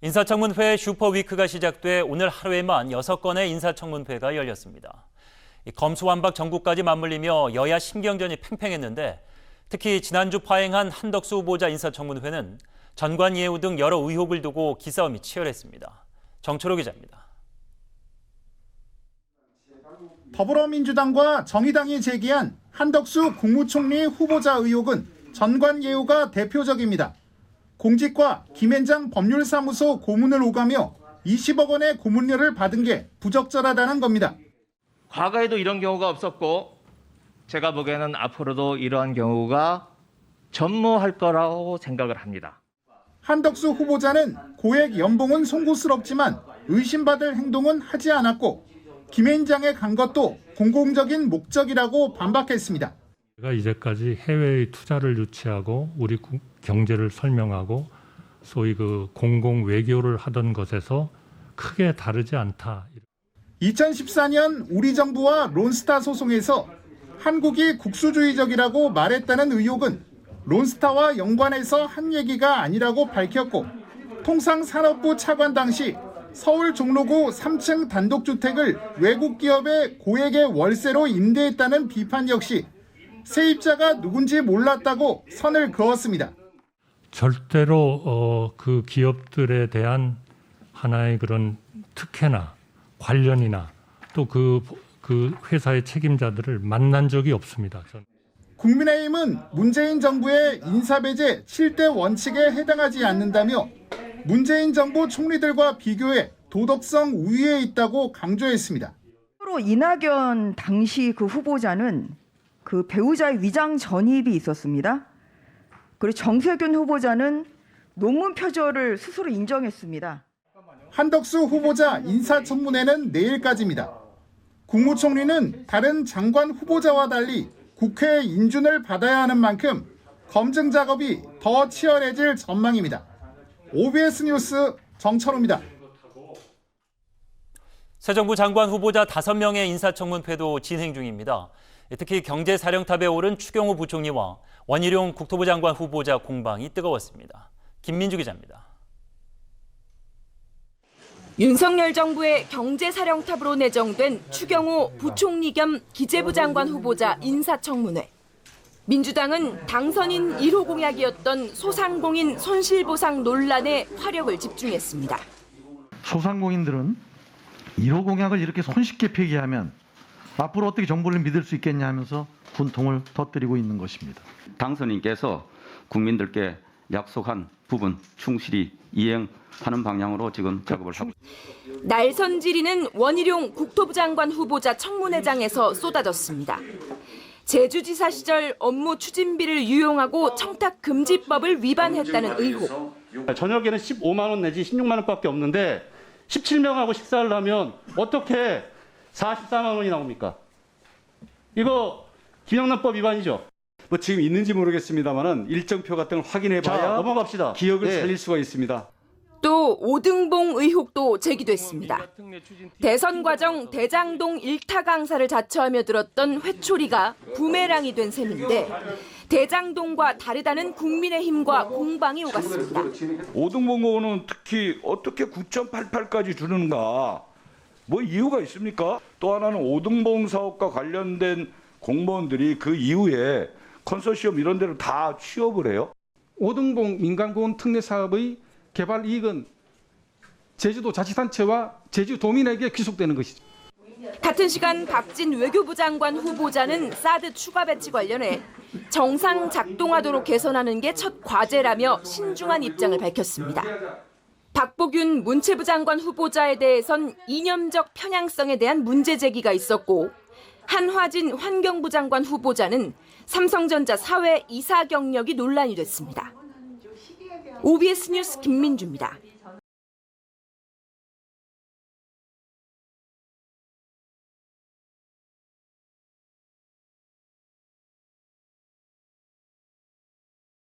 인사청문회 슈퍼위크가 시작돼 오늘 하루에만 6건의 인사청문회가 열렸습니다. 검수완박 정국까지 맞물리며 여야 신경전이 팽팽했는데 특히 지난주 파행한 한덕수 후보자 인사청문회는 전관예우 등 여러 의혹을 두고 기싸움이 치열했습니다. 정철호 기자입니다. 더불어민주당과 정의당이 제기한 한덕수 국무총리 후보자 의혹은 전관예우가 대표적입니다. 공직과 김앤장 법률사무소 고문을 오가며 20억 원의 고문료를 받은 게 부적절하다는 겁니다. 과거에도 이런 경우가 없었고 제가 보기에는 앞으로도 이러한 경우가 전무할 거라고 생각을 합니다. 한덕수 후보자는 고액 연봉은 송구스럽지만 의심받을 행동은 하지 않았고 김앤장에 간 것도 공공적인 목적이라고 반박했습니다. 제가 이제까지 해외의 투자를 유치하고 우리 경제를 설명하고 소위 그 공공 외교를 하던 것에서 크게 다르지 않다. 2014년 우리 정부와 론스타 소송에서 한국이 국수주의적이라고 말했다는 의혹은 론스타와 연관해서 한 얘기가 아니라고 밝혔고 통상산업부 차관 당시 서울 종로구 3층 단독주택을 외국 기업에 고액의 월세로 임대했다는 비판 역시 세입자가 누군지 몰랐다고 선을 그었습니다. 절대로 그 기업들에 대한 하나의 그런 특혜나 관련이나 또 그 회사의 책임자들을 만난 적이 없습니다. 국민의힘은 문재인 정부의 인사배제 7대 원칙에 해당하지 않는다며 문재인 정부 총리들과 비교해 도덕성 우위에 있다고 강조했습니다. 이낙연 당시 그 후보자는 그 배우자의 위장 전입이 있었습니다. 그리고 정세균 후보자는 논문 표절을 스스로 인정했습니다. 한덕수 후보자 인사청문회는 내일까지입니다. 국무총리는 다른 장관 후보자와 달리 국회 인준을 받아야 하는 만큼 검증 작업이 더 치열해질 전망입니다. OBS 뉴스 정철호입니다. 새 정부 장관 후보자 5명의 인사청문회도 진행 중입니다. 특히 경제사령탑에 오른 추경호 부총리와 원희룡 국토부 장관 후보자 공방이 뜨거웠습니다. 김민주 기자입니다. 윤석열 정부의 경제사령탑으로 내정된 추경호 부총리 겸 기재부 장관 후보자 인사청문회. 민주당은 당선인 1호 공약이었던 소상공인 손실보상 논란에 화력을 집중했습니다. 소상공인들은 1호 공약을 이렇게 손쉽게 폐기하면 앞으로 어떻게 정부를 믿을 수 있겠냐 하면서 분통을 터뜨리고 있는 것입니다. 당선인께서 국민들께 약속한 부분 충실히 이행하는 방향으로 지금 작업을 하고 있습니다. 날선 질의는 원희룡 국토부 장관 후보자 청문회장에서 쏟아졌습니다. 제주지사 시절 업무 추진비를 유용하고 청탁금지법을 위반했다는 의혹. 저녁에는 15만 원 내지 16만 원밖에 없는데 17명하고 식사를 하면 어떻게 44만 원이 나옵니까? 이거 김영란법 위반이죠. 뭐 지금 있는지 모르겠습니다만은 일정표 같은 걸 확인해봐야 넘어갑시다. 기억을 살릴 수가 있습니다. 또 오등봉 의혹도 제기됐습니다. 대선 과정 대장동 일타 강사를 자처하며 들었던 회초리가 부메랑이 된 셈인데 대장동과 다르다는 국민의힘과 공방이 오갔습니다. 오등봉 의원은 특히 어떻게 9.88까지 주는가? 뭐 이유가 있습니까? 또 하나는 오등봉 사업과 관련된 공무원들이 그 이후에 컨소시엄 이런 데를 다 취업을 해요. 오등봉 민간고원 특례 사업의 개발 이익은 제주도 자치단체와 제주도민에게 귀속되는 것이죠. 같은 시간 박진 외교부 장관 후보자는 사드 추가 배치 관련해 정상 작동하도록 개선하는 게 첫 과제라며 신중한 입장을 밝혔습니다. 박보균 문체부 장관 후보자에 대해선 이념적 편향성에 대한 문제 제기가 있었고 한화진 환경부 장관 후보자는 삼성전자 사회 이사 경력이 논란이 됐습니다. OBS 뉴스 김민주입니다.